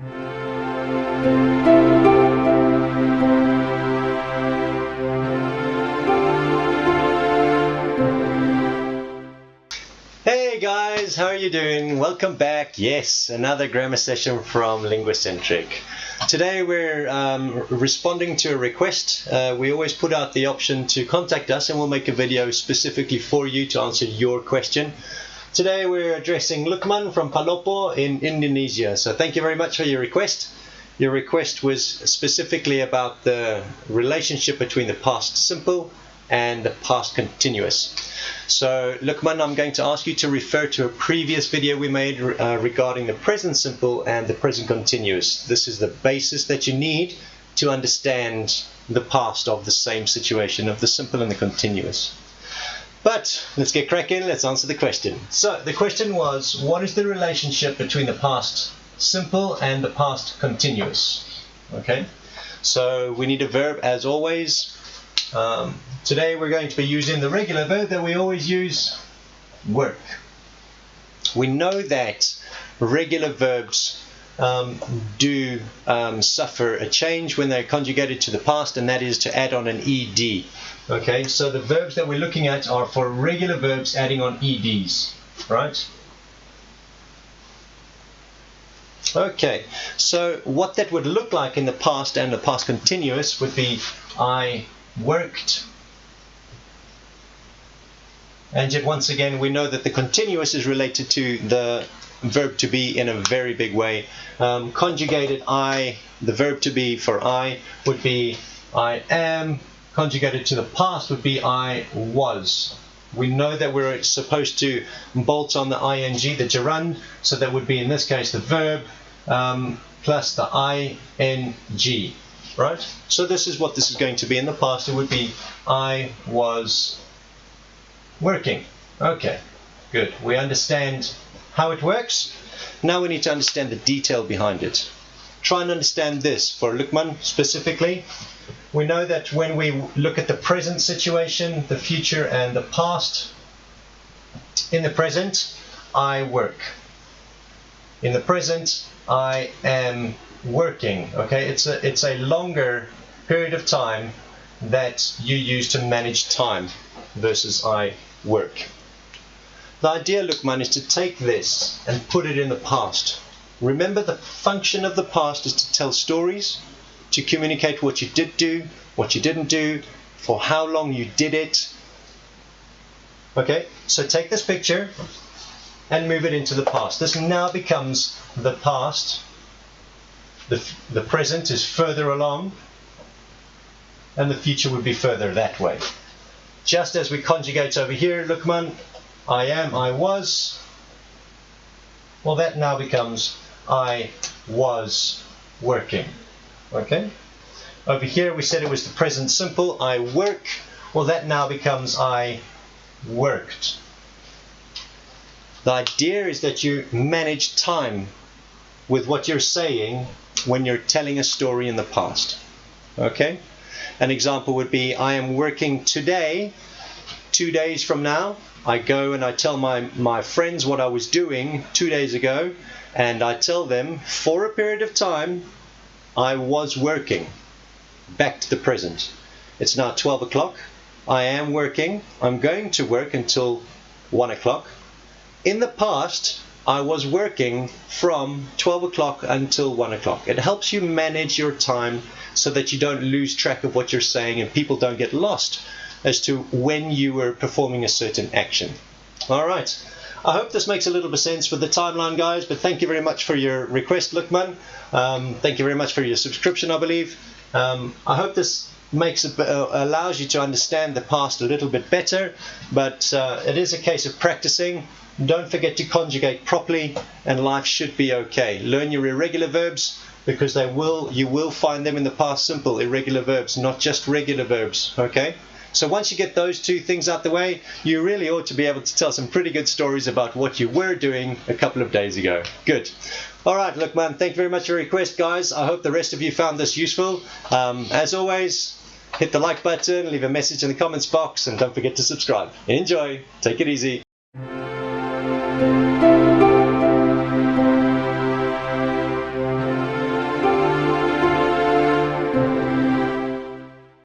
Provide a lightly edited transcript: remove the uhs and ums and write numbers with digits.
Hey guys, how are you doing? Welcome back. Yes, another grammar session from Linguacentric. Today we're responding to a request. We always put out the option to contact us and we'll make a video specifically for you to answer your question. Today we're addressing Lukman from Palopo in Indonesia. So thank you very much for your request. Your request was specifically about the relationship between the past simple and the past continuous. So Lukman, I'm going to ask you to refer to a previous video we made regarding the present simple and the present continuous. This is the basis that you need to understand the past of the same situation, of the simple and the continuous. But let's get cracking, let's answer the question. So the question was, what is the relationship between the past simple and the past continuous? Okay, so we need a verb as always. Today we're going to be using the regular verb that we always use, work. We know that regular verbs do suffer a change when they're conjugated to the past, and that is to add on an ed. Okay, so the verbs that we're looking at are for regular verbs adding on eds, right? Okay, so what that would look like in the past and the past continuous would be I worked. And yet once again we know that the continuous is related to the verb to be in a very big way. Conjugated I, the verb to be for I would be I am. Conjugated to the past would be I was. We know that we're supposed to bolt on the ing, the gerund, so that would be in this case the verb plus the ing. Right? So this is what this is going to be. In the past it would be I was working. Okay, good. We understand how it works. Now we need to understand the detail behind it. Try and understand this for Lukman specifically. We know that when we look at the present situation, the future and the past, in the present I work. In the present I am working. Okay, it's a longer period of time that you use to manage time versus I work. The idea, Lukman, is to take this and put it in the past. Remember, the function of the past is to tell stories, to communicate what you did do, what you didn't do, for how long you did it. Okay, so take this picture and move it into the past. This now becomes the past. The present is further along, and the future would be further that way. Just as we conjugate over here, Lukman, I am, I was. Well, that now becomes I was working. Okay? Over here we said it was the present simple, I work. Well, that now becomes I worked. The idea is that you manage time with what you're saying when you're telling a story in the past. Okay? An example would be, I am working today. 2 days from now, I go and I tell my friends what I was doing 2 days ago, and I tell them for a period of time I was working. Back to the present. It's now 12 o'clock. I am working. I'm going to work until 1 o'clock. In the past, I was working from 12 o'clock until 1 o'clock. It helps you manage your time so that you don't lose track of what you're saying and people don't get lost as to when you were performing a certain action. Alright, I hope this makes a little bit of sense for the timeline, guys, but thank you very much for your request, Lukman. Thank you very much for your subscription, I believe. I hope this allows you to understand the past a little bit better, but it is a case of practicing. Don't forget to conjugate properly and life should be okay. Learn your irregular verbs because you will find them in the past simple, irregular verbs, not just regular verbs. Okay? So once you get those two things out the way, you really ought to be able to tell some pretty good stories about what you were doing a couple of days ago. Good. Alright, look man, thank you very much for your request, guys. I hope the rest of you found this useful. As always, hit the like button, leave a message in the comments box, and don't forget to subscribe. Enjoy. Take it easy.